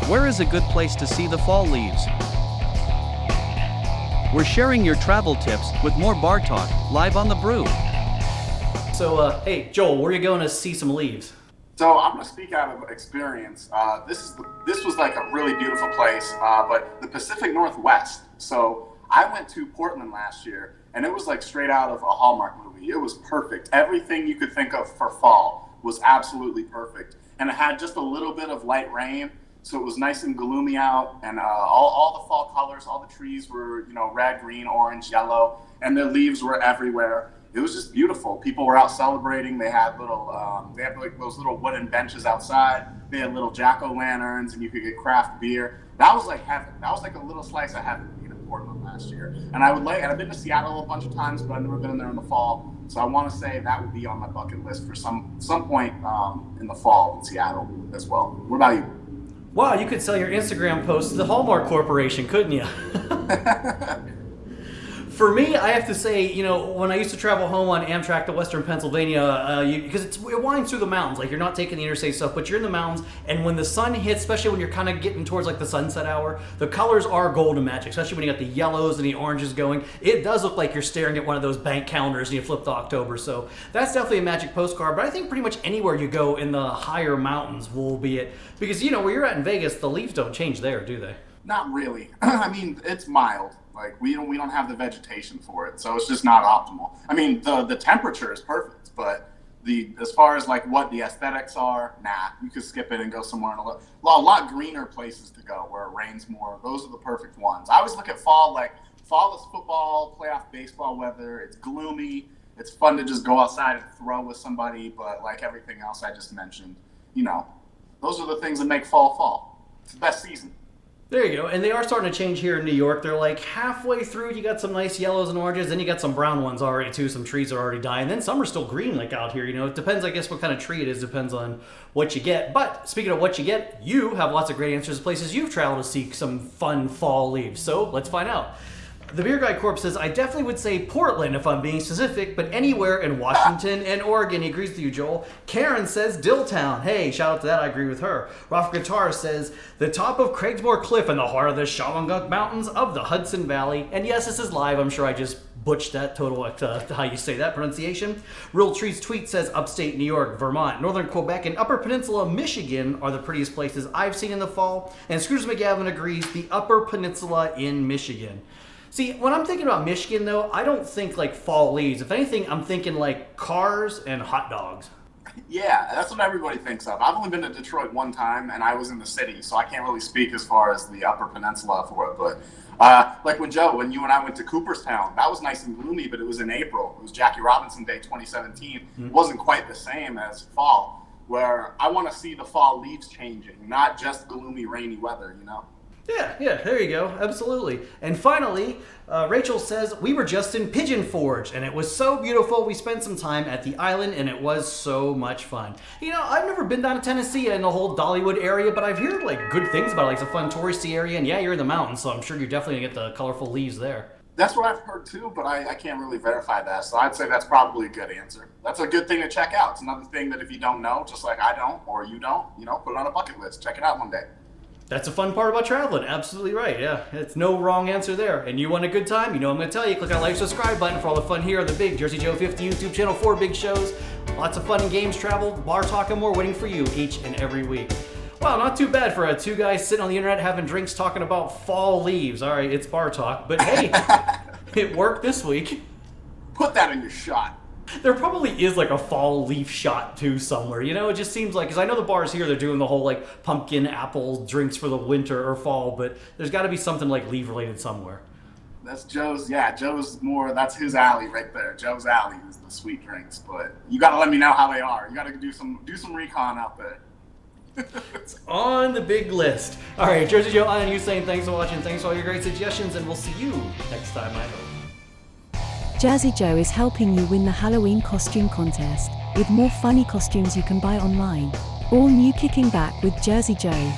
Where is a good place to see the fall leaves? We're sharing your travel tips with more bar talk live on the Brew. So, hey, Joel, where are you going to see some leaves? So I'm gonna speak out of experience. This was like a really beautiful place, but the Pacific Northwest. So I went to Portland last year, and it was like straight out of a Hallmark movie. It was perfect. Everything you could think of for fall was absolutely perfect, and it had just a little bit of light rain, so it was nice and gloomy out. And all the fall colors, all the trees were red, green, orange, yellow, and the leaves were everywhere. It was just beautiful. People were out celebrating. They had like those little wooden benches outside. They had little jack-o'-lanterns, and you could get craft beer. That was like heaven. That was like a little slice of heaven in Portland last year. And I've been to Seattle a bunch of times, but I've never been there in the fall. So I want to say that would be on my bucket list for some point in the fall in Seattle as well. What about you? Wow, you could sell your Instagram post to the Hallmark Corporation, couldn't you? For me, I have to say, when I used to travel home on Amtrak to Western Pennsylvania, because it winds through the mountains, like you're not taking the interstate stuff, but you're in the mountains, and when the sun hits, especially when you're kind of getting towards like the sunset hour, the colors are golden magic, especially when you got the yellows and the oranges going. It does look like you're staring at one of those bank calendars and you flip to October, so that's definitely a magic postcard, but I think pretty much anywhere you go in the higher mountains will be it, because where you're at in Vegas, the leaves don't change there, do they? Not really. I mean, it's mild. Like we don't have the vegetation for it, so it's just not optimal. I mean, the temperature is perfect, but as far as like what the aesthetics are, nah, you could skip it and go somewhere in a lot greener places to go where it rains more. Those are the perfect ones. I always look at fall, like fall is football, playoff baseball weather. It's gloomy. It's fun to just go outside and throw with somebody, but like everything else I just mentioned, those are the things that make fall. It's the best season. There you go. And they are starting to change here in New York. They're like halfway through, you got some nice yellows and oranges, then you got some brown ones already too. Some trees are already dying. Then some are still green like out here. It depends, I guess, what kind of tree it is. Depends on what you get. But speaking of what you get, you have lots of great answers to places you've traveled to seek some fun fall leaves. So let's find out. The Beer Guy Corp says, I definitely would say Portland if I'm being specific, but anywhere in Washington and Oregon. He agrees with you, Joel. Karen says Dilltown. Hey, shout out to that. I agree with her. Rough Guitar says the top of Craigsmore Cliff in the heart of the Shawangunk Mountains of the Hudson Valley. And yes, this is live. I'm sure I just butched that total how you say that pronunciation. Real Trees Tweet says upstate New York, Vermont, northern Quebec, and Upper Peninsula, Michigan are the prettiest places I've seen in the fall. And Scrooge McGavin agrees, the Upper Peninsula in Michigan. See, when I'm thinking about Michigan, though, I don't think like fall leaves. If anything, I'm thinking like cars and hot dogs. Yeah, that's what everybody thinks of. I've only been to Detroit one time, and I was in the city, so I can't really speak as far as the Upper Peninsula for it. But like when you and I went to Cooperstown, that was nice and gloomy, but it was in April. It was Jackie Robinson Day 2017. It wasn't quite the same as fall, where I want to see the fall leaves changing, not just gloomy, rainy weather, Yeah, there you go. Absolutely. And finally, Rachel says, we were just in Pigeon Forge, and it was so beautiful. We spent some time at the island, and it was so much fun. I've never been down to Tennessee in the whole Dollywood area, but I've heard like good things about it. Like it's a fun touristy area, and yeah, you're in the mountains, so I'm sure you're definitely going to get the colorful leaves there. That's what I've heard too, but I can't really verify that, so I'd say that's probably a good answer. That's a good thing to check out. It's another thing that if you don't know, just like I don't, or you don't, put it on a bucket list. Check it out one day. That's a fun part about traveling. Absolutely right. Yeah, it's no wrong answer there. And you want a good time? I'm going to tell you. Click on the like, subscribe button for all the fun here on the Big Jersey Joe 50 YouTube channel. 4 big shows. Lots of fun and games, travel, bar talk, and more waiting for you each and every week. Wow, not too bad for two guys sitting on the internet having drinks talking about fall leaves. All right, it's bar talk. But hey, it worked this week. Put that in your shot. There probably is like a fall leaf shot too somewhere. It just seems like, because I know the bars here, they're doing the whole like pumpkin apple drinks for the winter or fall, but there's got to be something like leaf related somewhere. That's Joe's more, that's his alley right there. Joe's alley is the sweet drinks, but you got to let me know how they are. You got to do some recon out there. It's on the big list. All right, Jersey Joe, I and you saying thanks for watching. Thanks for all your great suggestions, and we'll see you next time, I hope. Jazzy Joe is helping you win the Halloween costume contest, with more funny costumes you can buy online. All new Kicking Back with Jersey Joe.